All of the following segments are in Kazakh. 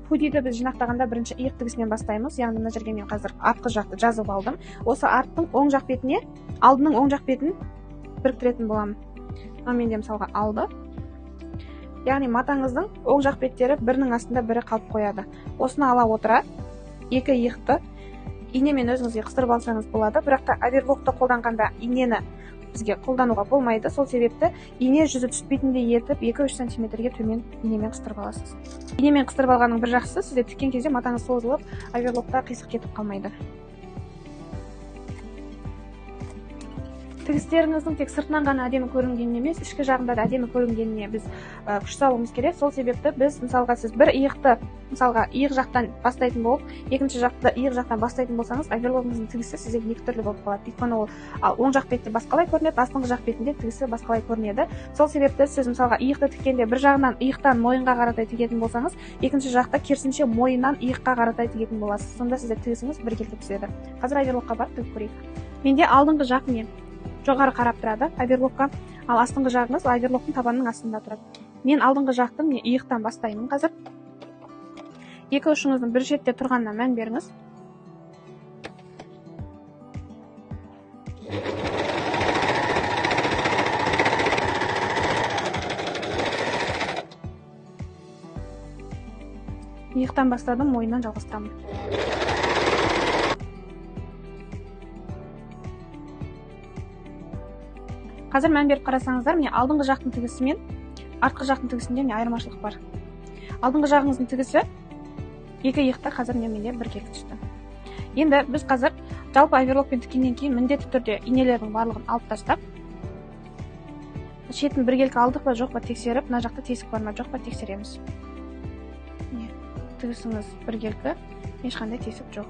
худиді біз жинақтағанда бірінші иық тігісінен бастаймыз. Яғни мына жерге мен қазір артқы жақты жазып алдым. Осы арттың оң жақ бетіне алдының оң жақ бетін біріктіретін боламын. Мен де мысалға алды. Яғни матаңыздың оң жақ беттері бірінің астында бірі қалып қояды. Осыны ала отыра екі иықты инемен өзіңізге қыстырып алсаңыз болады. Бірақ та оверлокты қолданғанда инені бізге қолдануға болмайды. Сол себепті ине жүзі түспейтіндей етіп 2-3 сантиметрге төмен инемен қыстырып аласыз. Инемен қыстырып алғанның бір жақсысы, сізде тіккен кезде матаңыз созылып, оверлокта қисық кетіп қалмайды. Тігістеріңіздің тек сыртынан ғана әдемі көрінгеніне емес, ішкі жағында да әдемі көрінгеніне біз күш салуымыз керек. Сол себепті біз мысалға сіз бір иықты мысалға иық жақтан бастайтын болып, екінші жақты иық жақтан бастайтын болсаңыз, оверлогыңыздың тігісі сізде екі түрлі болып қалады. Өйткені ол оң жақ бетте басқалай көрінеді, астыңғы жақ бетінде тігісі басқалай көрінеді. Сол себепті сіз мысалға иықты тіккенде бір жағынан иықтан мойынға қаратай тігетін болсаңыз, екінші жақта керісінше мойыннан иыққа қаратай тігетін боласыз. Сонда сізде тігісіңіз біркелкі түседі. Қазір оверлокқа барып тігіп көрейік. Менде алдыңғы жақ мен жоғары қарап тұрады оверлокқа, ал астыңғы жағыңыз оверлоктың табанының астында тұрады. Мен алдыңғы жақтың иықтан бастаймын қазір. Екі ұшыңыздың бір шетте тұрғанына мән беріңіз. Иықтан бастадым, мойыннан жалғастырамын. Қазір мән беріп қарасаңыздар, міне алдыңғы жақтың тігісі мен артқы жақтың тігісінде айырмашылық бар. Алдыңғы жағыңыздың тігісі екі иықта қазір менде біркелкі түсті. Енді біз қазір жалпы оверлокпен тіккеннен кейін міндетті түрде инелердің барлығын алып тастап, шетін біркелкі алдық па жоқ па тексеріп, мына жақта тесік бар ма жоқ па тексереміз. Тігісіңіз біркелкі, ешқандай тесік жоқ.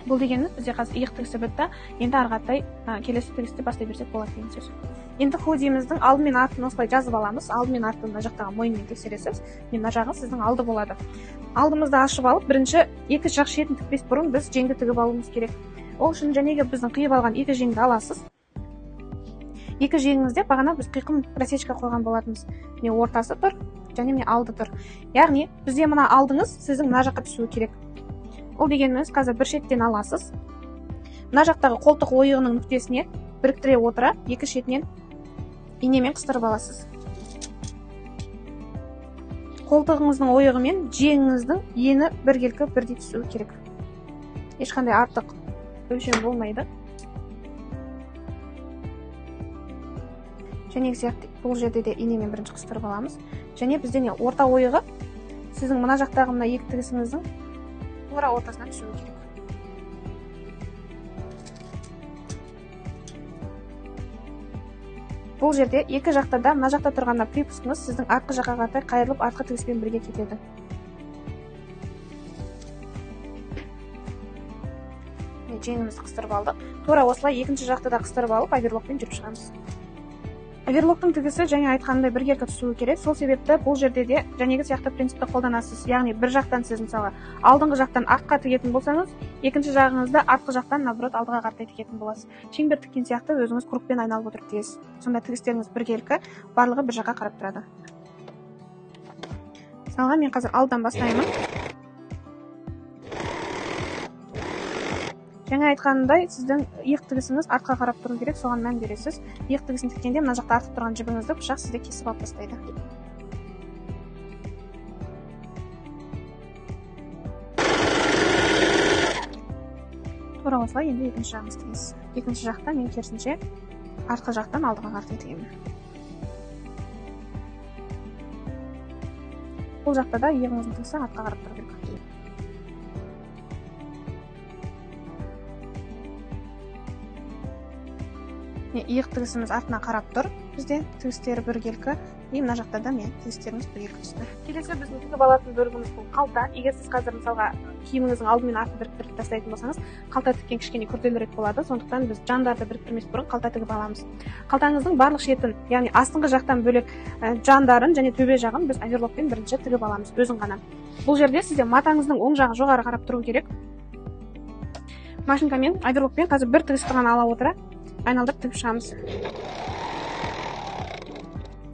Бұл дегеніміз бізде қазір иық тігісі бітті, енді арғатай келесі тігісті бастай берсек болады деген сөз. Енді худиіміздің алды мен артын осылай жазып аламыз. Алды мен артын мына жақтағы мойынмен тексересіз. Мына жағы сіздің алды болады. Алдымызды ашып алып, бірінші екі жақ шетін тікпес бұрын біз жеңді тігіп алуымыз керек. Ол үшін жәнегі біздің қиып алған екі жеңді аласыз. Екі жеңіңізде бағана біз қиқым просечка қойған болатынбыз. Міне ортасы тұр, және міне алды тұр. Яғни бізде мына алдыңыз сіздің мына жаққа түсуі керек. Ол дегеніміз қазір бір шеттен аласыз. Мына жақтағы қолтық ойығының нүктесіне біріктіре отыра, екі шетінен инемен қыстырып аласыз. Қолтығыңыздың ойығы мен жеңіңіздің ені біркелкі бірдей түсуі керек. Ешқандай артық өлшем болмайды. Және сияқты бұл жерде де инемен бірінші қыстырып аламыз. Және бізде орта ойығы сіздің мына жақтағы мына екі тігісіңіздің тура ортасына түсуі керек. Бұл жерде екі жақта да мына жақта тұрғанда припускыңыз сіздің артқы жаққа қаратай қайырылып артқы тігіспен бірге кетеді. Жеңімізді қыстырып алдық. Тура осылай екінші жақты да қыстырып алып оверлокпен жүріп шығамыз. Оверлоктың тігісі және айтқанымдай біркелкі түсуі керек. Сол себепті бұл жерде де жәнегі сияқты принципті қолданасыз. Яғни бір жақтан сіз мысалы алдыңғы жақтан артқа тігетін болсаңыз, екінші жағыңызда артқы жақтан наоборот алдыға қаратай тігетін боласыз. Шеңбер тіккен сияқты өзіңіз кругпен айналып отырып тігесіз. Сонда тігістеріңіз біркелкі, барлығы бір жаққа қарап тұрады. Мысалға мен қазір алдыдан бастаймын. Жаңа айтқанымдай, сіздің иық тігісіңіз артқа қарап тұру керек, соған мән бересіз. Иық тігісін тіккенде мына жақта артып тұрған жібіңізді пышақ сізде кесіп алып тастайды. Тура осылай енді екінші жағыңыз тігесіз. Екінші жақта мен керісінше артқы жақтан алдыға қаратай тігемін. Бұл жақта да иығыңыздың тігісі артқа қарап тұру керек. Иық тігісіміз артына қарап тұр. Бізде тігістері біркелкі, мына жақта да тігістеріміз біркелкі түсті. Келесі біздің тігіп алатын бөлігіміз бұл қалта. Егер сіз қазір мысалға киіміңіздің алды мен артын біріктіріп тастайтын болсаңыз, қалта тіккен кішкене күрделірек болады. Сондықтан біз жандарды біріктірмес бұрын қалта тігіп аламыз. Қалтаңыздың барлық шетін, яғни астыңғы жақтан бөлек жандарын және төбе жағын біз оверлокпен бірінші тігіп аламыз, өзін ғана. Бұл жерде сізде матаңыздың оң жағы жоғары қарап тұру керек. Машинкамен оверлокпен қазір бір тігісті ғана ала отыра айналдырып тігіп шығамыз.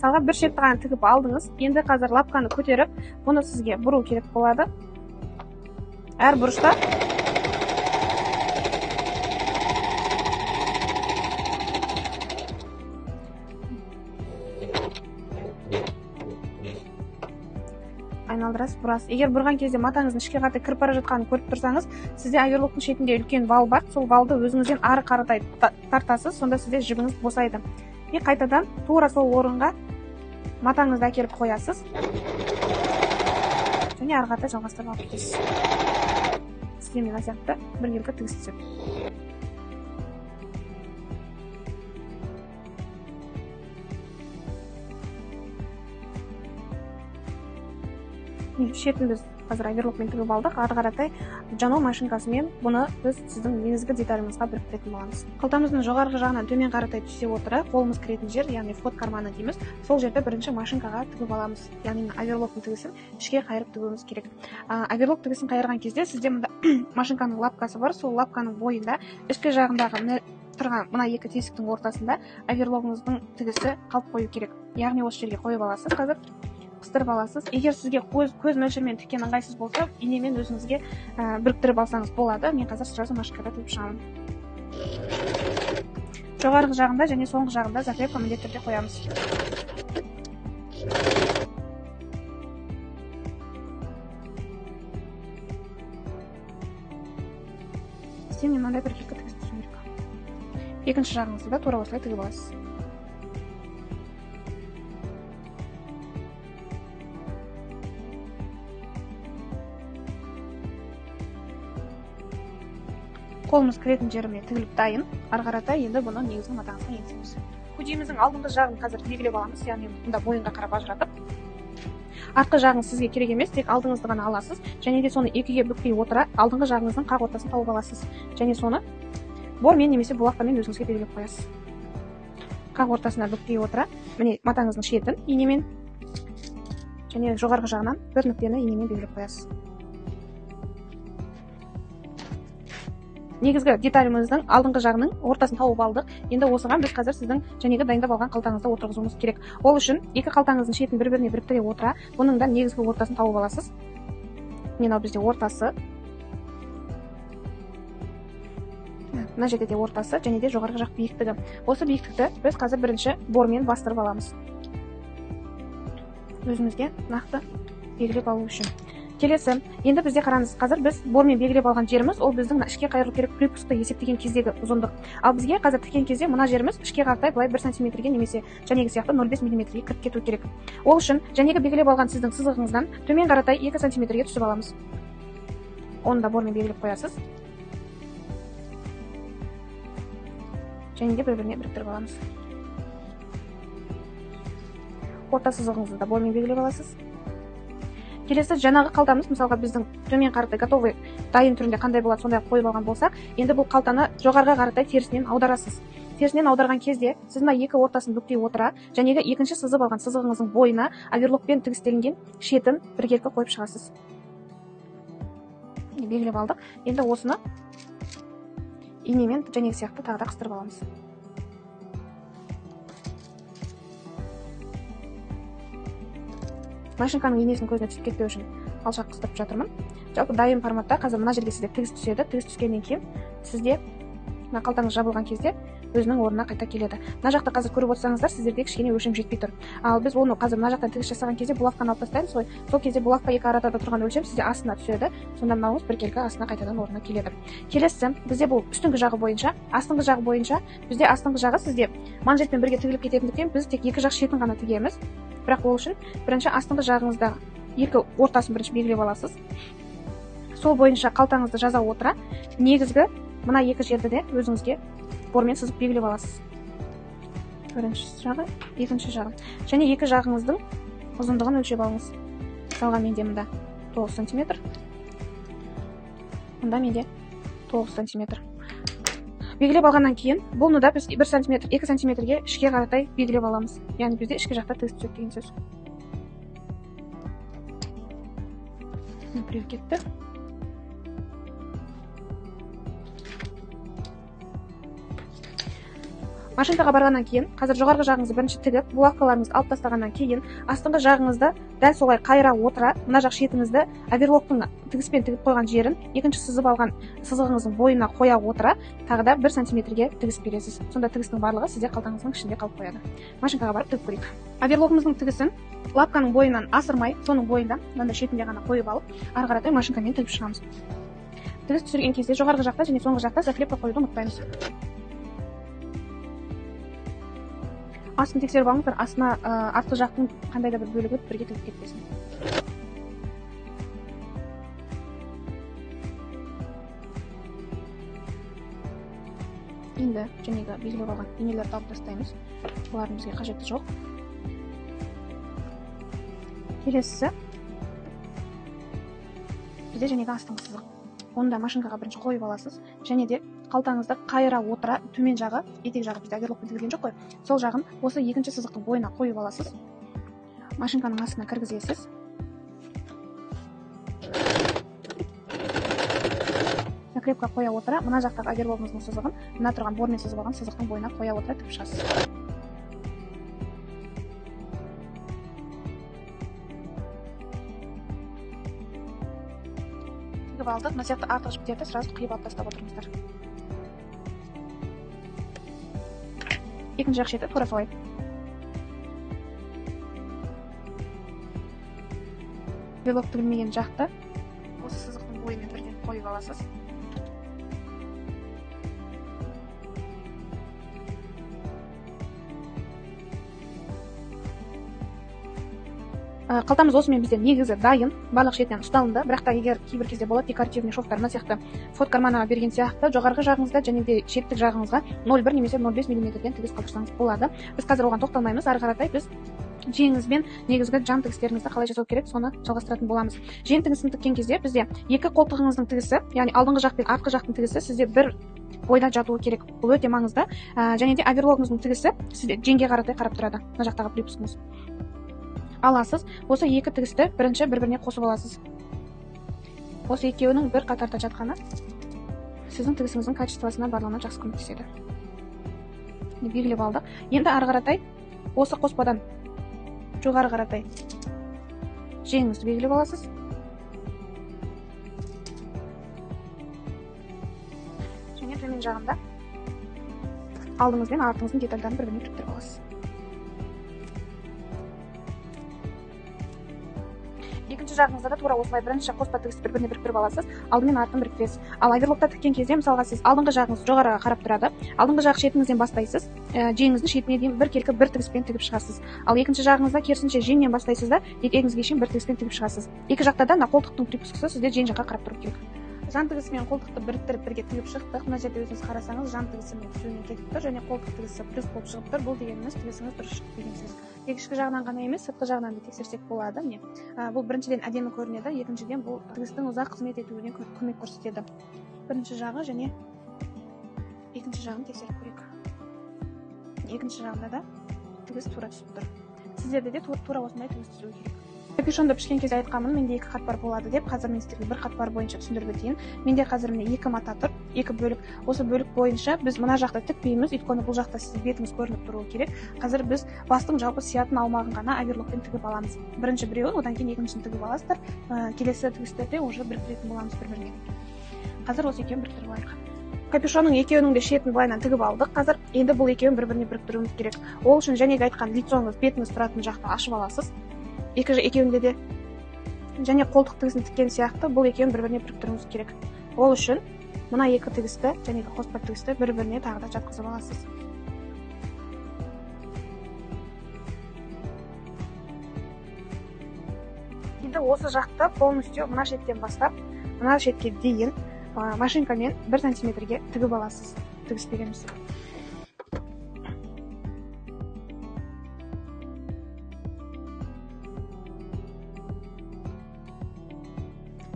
мысалға бір шекті ғана тігіп алдыңыз, енді қазір лапканы көтеріп, бұны сізге бұру керек болады. Әр бұрышта айналдырасыз, бұрасыз. Егер бұрған кезде матаңыздың ішке қаратай кіріп бара жатқанын көріп тұрсаңыз, сізде оверлоктың шетінде үлкен вал бар, сол валды өзіңізден ары қаратай тартасыз, сонда сізде жібіңіз босайды. И қайтадан тура сол орынға матаңызды әкеліп қоясыз және ары қаратай жалғастырып алып кетесіз. Сілемеген сияқты біркелкі тігіс түседі. Шетін біз қазір оверлокпен тігіп алдық, ары қаратай жанау машинкасымен бұны біз сіздің негізгі деталімізға біріктіретін боламыз. Қалтамыздың жоғарғы жағынан төмен қаратай түсе отыра, қолымыз кіретін жер, яғни вход карманы дейміз, сол жерді бірінші машинкаға тігіп аламыз. Яғни оверлоктың тігісін ішке қайырып тігуіміз керек. Оверлок тігісін қайырған кезде сізде мында машинканың лапкасы бар, сол лапканың бойында ішкі жағындағы тұрған мына екі тесіктің ортасында оверлогыңыздың тігісі қалып қою керек. Яғни осы жерге қойып аласыз, қазір қыстырып аласыз. Егер сізге көз мөлшермен тіккен ыңғайсыз болса, инемен өзіңізге біріктіріп алсаңыз болады. Мен қазір сразу машинкада тігіп шығамын. Жоғарғы жағында және соңғы жағында закрепка міндетті түрде қоямыз. Сен мынандай бір екі тігіс түсу керек. Екінші жағыңызды да тура осылай тігіп аласыз. Қолымыз кіретін жеріне тігіліп дайын. Ары қаратай енді бұны негізгі матаңызға енгіземіз. Кудеміздің алдыңғы жағын қазір белгілеп аламыз, яғни мұнда бойынға қарап ажыратып. Артқы жағың сізге керек емес, тек алдыңызды ғана аласыз, және де соны екіге бүкпей отыра, алдыңғы жағыңыздың қақ ортасын тауып аласыз. Және соны бормен немесе булавкамен өзіңізге белгілеп қоясыз. Қақ ортасына бүкпей отыра, міне матаңыздың шетін инемен және жоғарғы жағынан бір нүктені инемен белгілеп қоясыз. Негізгі деталіміздің алдыңғы жағының ортасын тауып алдық. Енді осыған біз қазір сіздің жәнегі дайындап алған қалтаңызды отырғызуымыз керек. Ол үшін екі қалтаңыздың шетін бір-біріне біріктіре отыра, бұның да негізгі ортасын тауып аласыз. Мынау бізде ортасы. Мына жерде де ортасы және де жоғарғы жақ биіктігі. Осы биіктікті біз қазір бірінші бормен бастырып аламыз. Өзімізге нақты белгілеп алу үшін. Келесі, енді бізде қараңыз, қазір біз бормен белгілеп алған жеріміз, ол біздің ішке қайырылу керек припусты есептеген кездегі ұзындық. Ал бізге қазір тіккен кезде мына жеріміз ішке қаратай былай 1 см-ге немесе жәнегі сияқты 0,5 мм-ге кіріп кету керек. Ол үшін жәнегі белгілеп алған сіздің сызығыңыздан төмен қаратай 2 см-ге түсіп аламыз. Оны да бормен белгілеп қоясыз. Және де бір-біріне біріктіріп аламыз. Орта сызығыңызды да бормен белгілеп аласыз. Келесі жаңағы қалтамыз, мысалға біздің төмен қаратай готовый дайын түрінде қандай болады, сондай қойып алған болсақ, енді бұл қалтаны жоғарғы қаратай терісінен аударасыз. Терісінен аударған кезде сіз мына екі ортасын бүктей отыра, жәнегі екінші сызып алған сызығыңыздың бойына оверлокпен тігістелінген шетін біркелкі қойып шығасыз. Белгілеп алдық. Енді осыны инемен жәнегі сияқты тағы да қыстырып аламыз. Машинканың инесінің көзіне түсіп кетпеу үшін алшақ қыстырып жатырмын. Жалпы дайын форматта қазір мына жерге сізде тігіс түседі. Тігіс түскеннен кейін сізде мына қалтаңыз жабылған кезде өзінің орнына қайта келеді. Мына жақта қазір көріп отырсаңыздар, сіздерде кішкене өлшем жетпей тұр. Ал біз оны қазір мына жақтан тігіс жасаған кезде булавканы алып тастаймыз ғой. Сол кезде булавка екі арада тұрған өлшем сізде астына түседі. Сонда мынауыңыз біркелкі астына қайтадан орнына келеді. Келесі, бізде бұл үстіңгі жағы бойынша, астыңғы жағы бойынша, бізде астыңғы жағы сізде манжетпен бірге тігіліп кететіндіктен біз тек екі жақ шетін ғана тігеміз. Бірақ ол үшін бірінші астыңғы жағыңызда екі ортасын бірінші белгілеп аласыз. Сол бойынша қалтаңызды жаза отыра, негізгі мына екі жерді де өзіңізге бормен сызып белгілеп аласыз. Бірінші жағы, екінші жағы. Және екі жағыңыздың ұзындығын өлшеп алыңыз. Мысалға менде мында 9 см. Мында менде 9 см. Белгілеп алғаннан кейін, бұны да біз 1 см, 2 см-ге ішке қаратай белгілеп аламыз. Яғни бізде ішкі жақта тігіс түседі деген сөз. Біреу кетті. Машинкаға барғаннан кейін, қазір жоғарғы жағыңызды бірінші тігіп, булавкаларыңызды алып тастағаннан кейін, астыңғы жағыңызды дәл солай қайыра отыра, мына жақ шетіңізді оверлоктың тігіспен тігіп қойған жерін екінші сызып алған сызығыңыздың бойына қоя отыра, тағы да 1 сантиметрге тігіс бересіз. Сонда тігістің барлығы сізде қалтаңыздың ішінде қалып қояды. Машинкаға барып тігіп көрейік. Оверлогымыздың тігісін лапканың бойынан асырмай, соның бойында, мынандай шетінде ғана қойып алып, ары қаратай машинкамен тігіп шығамыз. Тігіс түсірген кезде жоғарғы жақта және соңғы жақта заклепка қоюды ұмытпаймыз. Астын тексеріп алыңыздар, астына артқы жақтың қандай да бір бөлігі бірге тігіп кетпесін. Енді жәнегі белгілеп алған инелерді алып тастаймыз. Бұлардың бізге қажеті жоқ. Келесісі бізде жәнегі астыңғы сызық. Оны да машинкаға бірінші қойып аласыз, және де қалтаңызды қайыра отыра, төмен жағы, етек жағы бізде оверлокпен тігілген жоқ қой, сол жағын осы екінші сызықтың бойына қойып аласыз. Машинканың астына кіргізесіз. Заклепка қоя отыра, мына жақтағы оверлогымыздың сызығын, мына тұрған бормен сызып алған сызықтың бойына қоя отыра тігіп шығасыз. Тігіп алдық, мына сияқты артық жіптерді сразу қиып алып тастап отырыңыздар. Екінші жақ шеті тура солай. Оверлок тігілмеген жақты осы сызықтың бойымен бірден қойып аласыз. Қалтамыз осымен бізде негізі дайын, барлық шетінен ұсталынды, бірақ та егер кейбір кезде болады декоративный шовтар, мына сияқты фот карманға берген сияқты жоғарғы жағыңызда және де шеттік жағыңызға 0,1 немесе 0,5 мм-ден тігіс қалдырсаңыз болады. Біз қазір оған тоқталмаймыз, ары қаратай біз жеңіңізбен негізгі жан тігістеріңізді қалай жасау керек, соны жалғастыратын боламыз. Жең тігісін тіккен кезде бізде екі қолтығыңыздың тігісі, яғни алдыңғы жақ пен артқы жақтың тігісі сізде бір ойда жатуы керек. Бұл өте маңызды. Және де оверлогыңыздың тігісі сізде жеңге қаратай қарап тұрады. Мына жақтағы припускыңыз. Аласыз, осы екі тігісті бірінші бір-біріне қосып аласыз. Осы екеуінің бір қатарда жатқаны сіздің тігісіңіздің качествосына барлығына жақсы көмектеседі. Белгілеп алдық. Енді ары қаратай осы қоспадан жоғары қаратай жеңіңізді белгілеп аласыз. Және төмен жағында алдыңыз бен артыңыздың детальдарын бір-біріне біріктіріп аласыз. Екінші жағыңызда да тура осылай бірінші қоспа тігісті бір-біріне біріктіріп аласыз, алдымен артын біріктіресіз. Ал оверлокта тіккен кезде, мысалға сіз алдыңғы жағыңыз жоғарыға қарап тұрады, алдыңғы жақ шетіңізден бастайсыз, жеңіңіздің шетіне дейін бір келкі бір тігіспен тігіп шығасыз. Ал екінші жағыңызда керісінше жеңнен бастайсыз да етегіңізге шейін бір тігіспен тігіп шығасыз. Екі жақта да қолтықтың припускасы сізде жең жаққа қарап тұру керек. Жан тігісі мен қолтықты біріктіріп бірге тігіп шықтық. Мына жерде өзіңіз қарасаңыз, жан тігісі мен түсуінен кетіп тұр және қолтық тігісі плюс болып шығып тұр. Бұл дегеніміз тігісіңіз дұрыс шығып деген сөз. Тек ішкі жағынан ғана емес, сыртқы жағынан да тексерсек болады. Міне, бұл біріншіден әдемі көрінеді, екіншіден бұл тігістің ұзақ қызмет етуіне көмек көрсетеді. Бірінші жағы және екінші жағын тексеріп көрейік. Екінші жағында да тігіс тура түсіп тұр. Сіздерде де тура осындай тігіс түсуі керек. Капюшонды пішкен кезде айтқанмын, менде екі қатпар болады деп. Қазір мен сіздерге бір қатпар бойынша түсіндіріп өтейін. Менде қазір міне екі мата тұр, екі бөлік. Осы бөлік бойынша біз мына жақта тікпейміз, өйткені бұл жақта сіздің бетіңіз көрініп тұруы керек. Қазір біз бастың жалпы сиятын аумағын ғана оверлокпен тігіп аламыз. Бірінші біреуін, одан кейін екіншісін тігіп аласыздар. Келесі тігістерде уже біріктіретін боламыз бір-біріне. Қазір осы екеуін біріктіріп алайық. Капюшонның екеуінің де шетін былайынан тігіп алдық. Қазір енді бұл екеуін бір-біріне біріктіруіміз керек. Ол үшін жәнегі айтқан лицоңыз, бетіңіз тұратын жақты ашып аласыз. Екеуінде де және қолтық тігісін тіккен сияқты бұл екеуін бір-біріне біріктіруіңіз керек. Ол үшін мына екі тігісті және қоспа тігісті бір-біріне тағы да жатқызып аласыз. Енді осы жақты полностью мына шеттен бастап мына шетке дейін машинкамен 1 сантиметрге тігіп аласыз. Тігіс дегеніміз.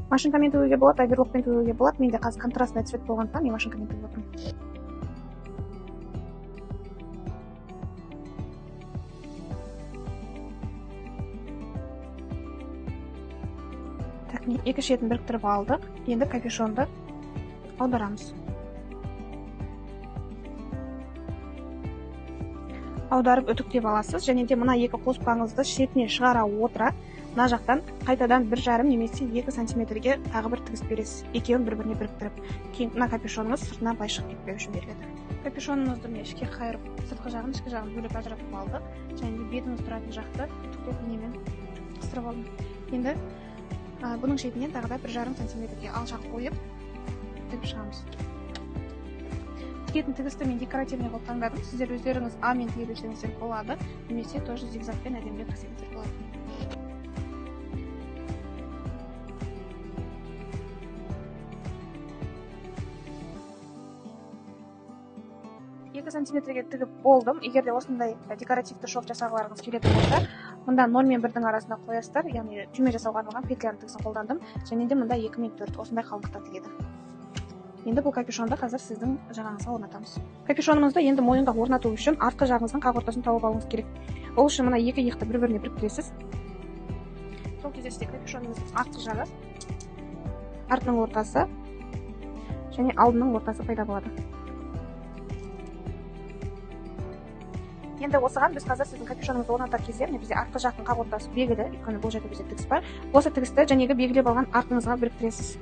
Машинкамен тігуге болады, оверлокпен тігуге болады. Менде қазір контрастный цвет болғандықтан мен машинкамен тігіп отырмын. Так, екі шетін біріктіріп алдық. Енді капюшонды аударамыз. аударып үтіктеп аласыз. Және де мына екі қоспаңызды шетіне шығара отыра, мына жақтан қайтадан 1,5 немесе 2 сантиметрге тағы бір тігіс бересіз. Екеуін бір-біріне біріктіріп. Кейін мына капюшоныңыз сыртына былай шығып кетпеу үшін беріледі. Капюшонымызды міне ішке қайырып, сыртқы жағын, ішкі жағын бөліп ажыратып алдық. Және де бетіңіз тұратын жақты үтіктеп инемен қыстырып алдым. Енді бұның шетінен тағы да 1,5 сантиметрге алшақ қойып тігіп шығамыз. Тігетін тігісті мен декоративный қылып таңдадым. Сіздер өздеріңіз А мен тіге берсеңіздер болады, немесе тоже зигзагпен әдемілеп тігсеңіздер болады. 2 сантиметрге тігіп болдым. Егер де осындай декоративті шов жасағыларыңыз келетін болса, мында 0 мен 1-дің арасында қоясыздар, яғни түйме жасауға арналған петляның тігісін қолдандым. Және де мында 2 мен 4 осындай қалдықта тігеді. Енді бұл капюшонды қазір сіздің жағаңызға орнатамыз. Капюшонымызды енді мойынға орнату үшін артқы жағыңыздың қақ ортасын тауып алуыңыз керек. Ол үшін мына екі иықты бір-біріне біріктіресіз. Сол кезде сізде капюшоныңыздың артқы жағы, артының ортасы және алдының ортасы пайда болады. Енді осыған біз қазір сіздің капюшоныңызды орнатар кезде бізде артқы жақтың қақ ортасы белгілі, өйткені бұл жерде бізде тігіс бар. Осы тігісті жәнегі белгілеп алған артыңызға біріктіресіз.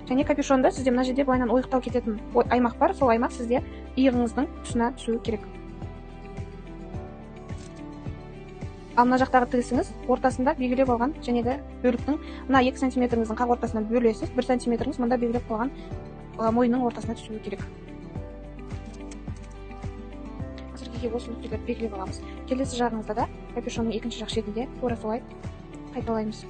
Және капюшонда сізде мына жерде былайынан ойықтау кететін аймақ бар, сол аймақ сізде иығыңыздың тұсына түсуі керек. Ал мына жақтағы тігісіңіз ортасында белгілеп алған жәнегі бөліктің мына 2 сантиметріңіздің қақ ортасынан бөлесіз, 1 сантиметріңіз мында белгілеп қойған мойынның ортасына түсуі керек. Қазірге осы нүктелерді белгілеп аламыз. Келесі жағыңызда да капюшонның екінші жақ шетінде тура солай қайталаймыз.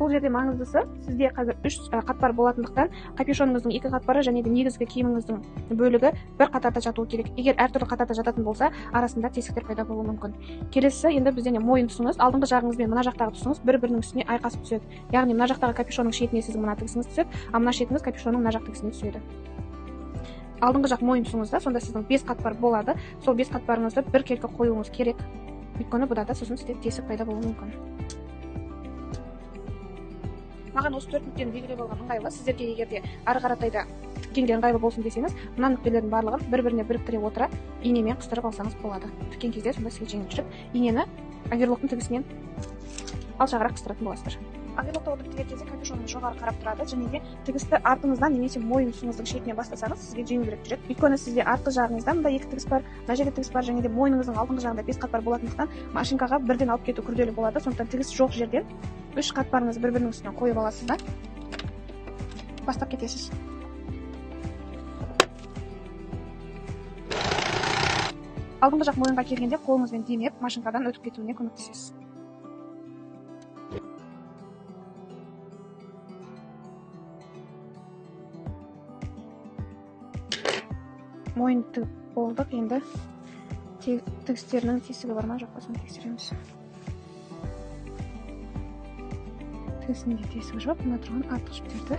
Бұл жерде маңыздысы, сізде қазір 3 қатпар болатындықтан капюшоныңыздың 2 қатпары және де негізгі киіміңіздің бөлігі бір қатарда жатуы керек. Егер әртүрлі қатарда жататын болса, арасында тесіктер пайда болуы мүмкін. Келесі енді бізде мойын тұсыңыз, алдыңғы жағыңыз бен мына жақтағы тұсыңыз бір-бірінің үстіне айқасып түседі. Яғни мына жақтағы капюшонның шетіне сіздің мына тігісіңіз түседі, а мына шетіңіз капюшонның мына жақ тігісіне түседі. Алдыңғы жақ мойын тұсыңызда сонда сіздің 5 қатпар болады. Сол 5 қатпарыңызды бір келкі қоюыңыз керек. Өйткені бұда да сосын сізде тесік пайда болуы мүмкін. Маған осы 4 нүктені белгілеп алған ыңғайлы. Сіздерге егерде ары қаратайда тіккенге ыңғайлы болсын десеңіз, мына нүктелердің барлығын бір-біріне біріктіре отыра инемен қыстырып алсаңыз болады. Тіккен кезде сонда сізге жеңіл жүріп, инені оверлоктың тігісінен алшағырақ қыстыратын боласыздар. Оверлокта отырып тіген кезде капюшоныңыз жоғары қарап тұрады, және де тігісті артыңыздан немесе мойын тұсыңыздың шетіне бастасаңыз, сізге жеңілірек жүреді. Өйткені сізде артқы жағыңызда мында 2 тігіс бар, мына жерде тігіс бар, және де мойныңыздың алдыңғы жағында 5 қатпар болатындықтан машинкаға бірден алып кету күрделі болады. Сондықтан тігіс жоқ жерден 3 қатпарыңызды бір-бірінің үстіне қойып аласыз да бастап кетесіз. Алдыңғы жақ мойынға келгенде қолыңызбен демеп, машинкадан өтіп кетуіне көмектесесіз. Мойын тігіп болдық, енді тігістерінің тесігі бар ма, жоқ па, соны тексереміз. Тігісінде тесігі жоқ, мына тұрған артқы жіптерді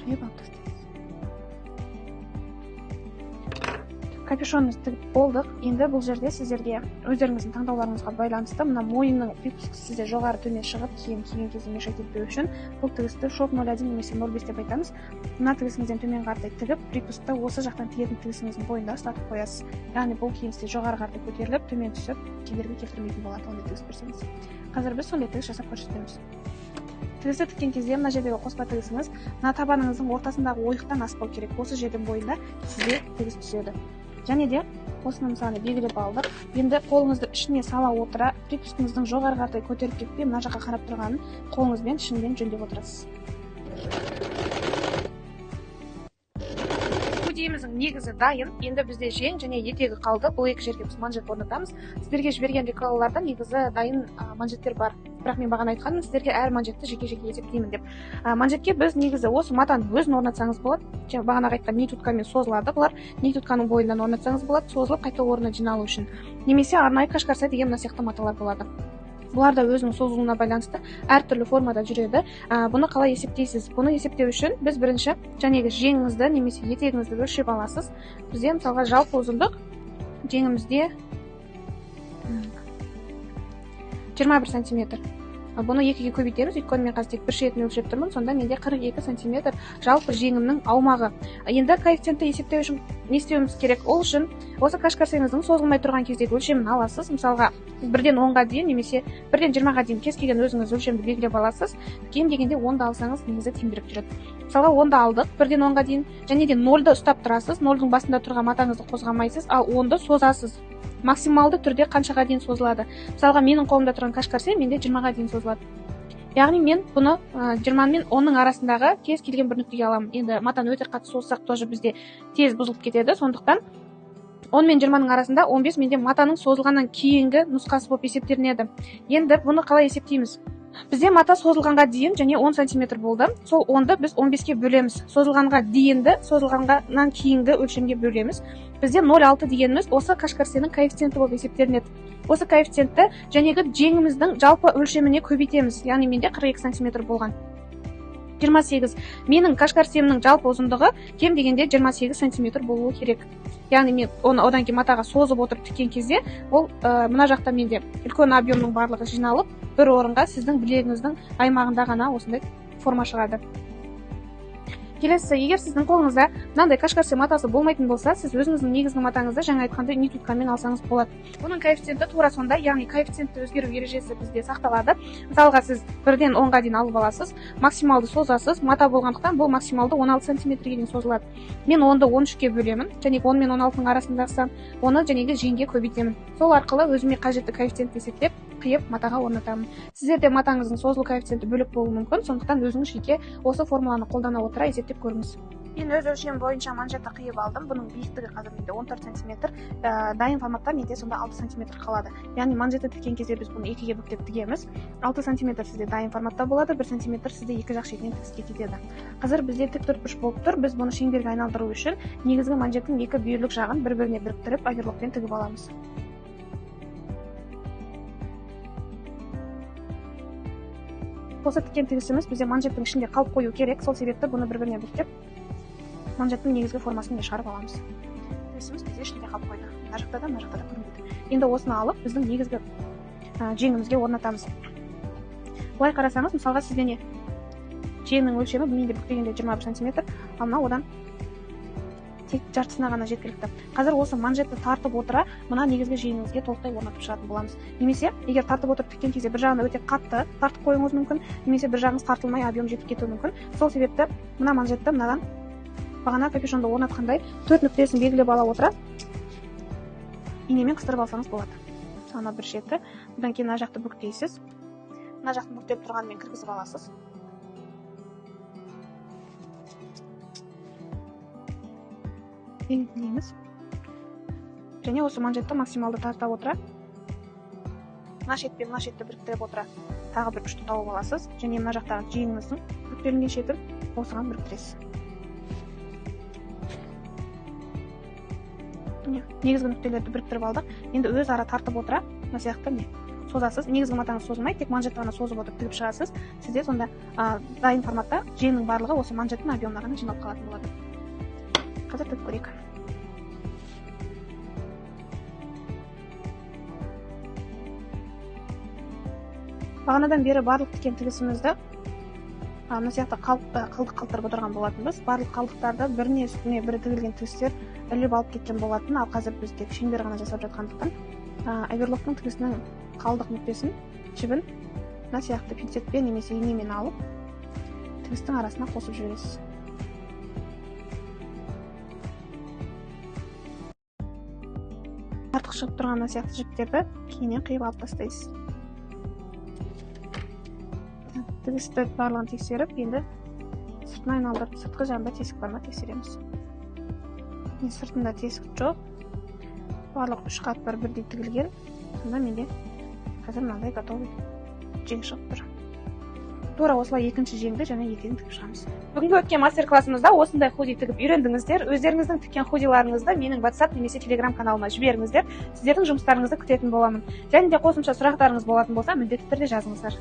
қиып алып тастаймыз. Капюшонымызды тігіп болдық. Енді бұл жерде сіздерге өздеріңіздің таңдауларыңызға байланысты мына мойынның припускасы сізде жоғары төмен шығып киген кезде мешать етпеу үшін бұл тігісті шов 0,1 немесе 0,5 деп айтамыз. Мына тігісіңізден төмен қаратай тігіп, припускты осы жақтан тігетін тігісіңіздің бойында ұстатып қоясыз. Яғни бұл кейін сізде жоғары қаратай көтеріліп, төмен түсіп, кедергі келтірмейтін болады, ондай тігіс берсеңіз. Қазір біз сондай тігіс жасап көрсетеміз. Тігісті тіккен кезде мына жердегі қоспа тігісіңіз мына табаныңыздың ортасындағы ойықтан аспау керек. Осы жердің бойында сізде тігіс түседі. Және де осыны мысалы белгілеп алдық. Енді қолыңызды ішіне сала отыра, припускыңыздың жоғары қаратай көтеріп кетпей, мына жаққа қарап тұрғанын қолыңызбен ішінен жөндеп отырасыз. Көдейіміздің негізі дайын. Енді бізде жең және етегі қалды. Бұл екі жерге біз манжет орнатамыз. Сіздерге жіберген лекалаларда негізі дайын манжеттер бар. Бірақ мен бағана айтқаным, сіздерге әр манжетті жеке-жеке есептеймін деп. Манжетке біз негізі осы матаның өзін орнатсаңыз болады. Бағана айтқан нитуткамен созылады бұлар. Нитутканың бойынан орнатсаңыз болады, созылып қайта орнына жиналу үшін. Немесе арнайы кашкарса деген мына сияқты маталар болады. Бұлар да өзінің созылуына байланысты әртүрлі формада жүреді. Бұны қалай есептейсіз? Бұны есептеу үшін біз бірінші жәнегі жеңіңізді немесе етегіңізді өлшеп аласыз. Бізде мысалға жалпы ұзындық жеңімізде 21 сантиметр. бұны 2-ге көбейтеміз, өйткені мен қазір тек бір шетін өлшеп тұрмын, сонда менде 42 сантиметр жалпы жеңімнің аумағы. Енді коэффициентті есептеу үшін не істеуіміз керек? Ол үшін осы кашкарсеңіздің созылмай тұрған кездегі өлшемін аласыз. Мысалға 1-ден 10-ға дейін немесе 1-ден 20-ға дейін кез келген өзіңіз өлшемді белгілеп аласыз. Кем дегенде 10-ды алсаңыз негізі тиімдірек жүреді. Мысалға 10-ды алдық, 1-ден 10-ға дейін, және де 0-ды ұстап тұрасыз. 0-дың басында тұрған матаңызды қозғамайсыз, ал 10-ды созасыз. Максималды түрде қаншаға дейін созылады? Мысалға менің қолымда тұрған кашкарсең менде 20-ға дейін созылады. Яғни мен бұны 20 мен 10-ның арасындағы кез келген бір нүктеге аламын. Енді матаны өте қатты созсақ тоже бізде тез бұзылып кетеді. Сондықтан 10 мен 20-ның арасында 15 менде матаның созылғаннан кейінгі нұсқасы болып есептелінеді. Енді бұны қалай есептейміз? Бізде мата созылғанға дейін және 10 см болды. Сол 10-ды біз 15-ке бөлеміз. Созылғанға дейінді созылғаннан кейінгі өлшемге бөлеміз. Бізде 0,6 дегеніміз осы кашкарсенің коэффициенті болып есептелінеді. Осы коэффициентті жәнегі жеңіміздің жалпы өлшеміне көбейтеміз. Яғни менде 42 см болған. 28. Менің кашкарсемнің жалпы ұзындығы кем дегенде 28 см болуы керек. Яғни мен оны одан кейін матаға созып отырып тіккен кезде, ол мына жақта менде үлкен объемның барлығы жиналып, бір орынға сіздің білегіңіздің аймағында ғана осындай форма шығады. Келесі, егер сіздің қолыңызда мынандай кашкарсем матасы болмайтын болса, сіз өзіңіздің негізгі матаңызды жаңа айтқандай нитуткамен алсаңыз болады. Оның коэффициенті тура сонда, яғни коэффициентті өзгеру ережесі бізде сақталады. Мысалға сіз 1-ден 10-ға дейін алып аласыз, максималды созасыз, мата болғандықтан бұл максималды 16 см-ге дейін созылады. Мен 10-ды 13-ке бөлемін, және 10 мен 16-ның арасындағы оны жәнегі жеңге көбейтемін. Сол арқылы өзіме қажетті коэффициентті есептеп, қиып матаға орнатамын. Сіздерде матаңыздың созылу коэффициенті бөлек болуы мүмкін, сондықтан өзіңіз жеке осы формуланы қолдана отыра есептеп көріңіз. Мен өз өлшемім бойынша манжетті қиып алдым. Бұның биіктігі қазір менде 14 см, дайын форматта менде сонда 6 см қалады. Яғни манжетті тіккен кезде біз бұны 2-ге бүктеп тігеміз. 6 см сізде дайын форматта болады, 1 см сізде екі жақ шетінен тігіске кетеді. Қазір бізде тіктұртқыш болып тұр. Біз бұны шеңберге айналдыру үшін негізгі манжеттің екі бүйірлік жағын бір-біріне біріктіріп оверлокпен тігіп аламыз. Осы тіккен тігісіміз бізде манжеттің ішінде қалып қою керек. Сол себепті бұны бір-біріне бүктеп манжеттің негізгі формасын шығарып аламыз. Тігісіміз бізде ішінде қалып қойды. Мына жақта да көрінбейді. Енді осыны алып біздің негізгі жеңімізге орнатамыз. Былай қарасаңыз, мысалға сізде не? Жеңнің өлшемі менде бүктегенде 21 см, ал мына одан тек жартысына ғана жеткілікті. Қазір осы манжетті тартып отыра, мына негізгі жеңіңізге толықтай орнатып шығатын боламыз. Немесе, егер тартып отырып тіккен кезде бір жағында өте қатты тартып қоюыңыз мүмкін, немесе бір жағыңыз тартылмай объем жетіп кетуі мүмкін. Сол себепті мына манжетті мынадан бағана капюшонды орнатқандай 4 нүктесін белгілеп ала отыра, инемен қыстырып алсаңыз болады. Сана бір шеті, бұдан кейін мына жақты бүктейсіз. Мына жақтың бүктеп тұрғанымен кіргізіп аласыз. Белгілейміз. Және осы манжетті максималды тарта отыра, мына шетпен мына шетті біріктіріп отыра, тағы бір күшті тауып аласыз. Және мына жақтағы жеңіңіздің бүктелінген шетін осыған біріктіресіз. Негізгі нүктелерді біріктіріп алдық. Енді өз ара тартып отыра, мына сияқты созасыз. Негізгі матаңыз созылмай, тек манжетті ғана созып отырып тігіп шығасыз. Сізде сонда дайын форматта жеңнің барлығы осы манжеттің объемына ғана жиналып қалатын болады. Қазір тігіп көрейік. Бағанадан бері барлық тіккен тігісімізді мына сияқты қалдық қалдырып отырған болатынбыз. Барлық қалдықтарды біріне үстіне бірі тігілген тігістер іліп алып кеткен болатын, ал қазір біз тек шеңбер ғана жасап жатқандықтан оверлоктың тігісінің қалдық нүктесін, жібін мына сияқты пинцетпен немесе инемен алып тігістің арасына қосып жібересіз. Артық шығып тұрған мына сияқты жіптерді кейіннен қиып алып тастайсыз. Тігісті барлығын тексеріп, енді сыртына айналдырып, сыртқы жағында тесік бар ма тексереміз. Сыртында тесік жоқ. Барлық 3 қат бар бірдей тігілген. Сонда менде қазір мынандай готовый жең шығып тұр. Тура осылай екінші жеңді және етегін тігіп шығамыз. Бүгінгі өткен мастер-классымызда осындай худи тігіп үйрендіңіздер. Өздеріңіздің тіккен худиларыңызды менің WhatsApp немесе Telegram каналыма жіберіңіздер. Сіздердің жұмыстарыңызды күтетін боламын. Және де қосымша сұрақтарыңыз болатын болса, міндетті түрде жазыңыздар.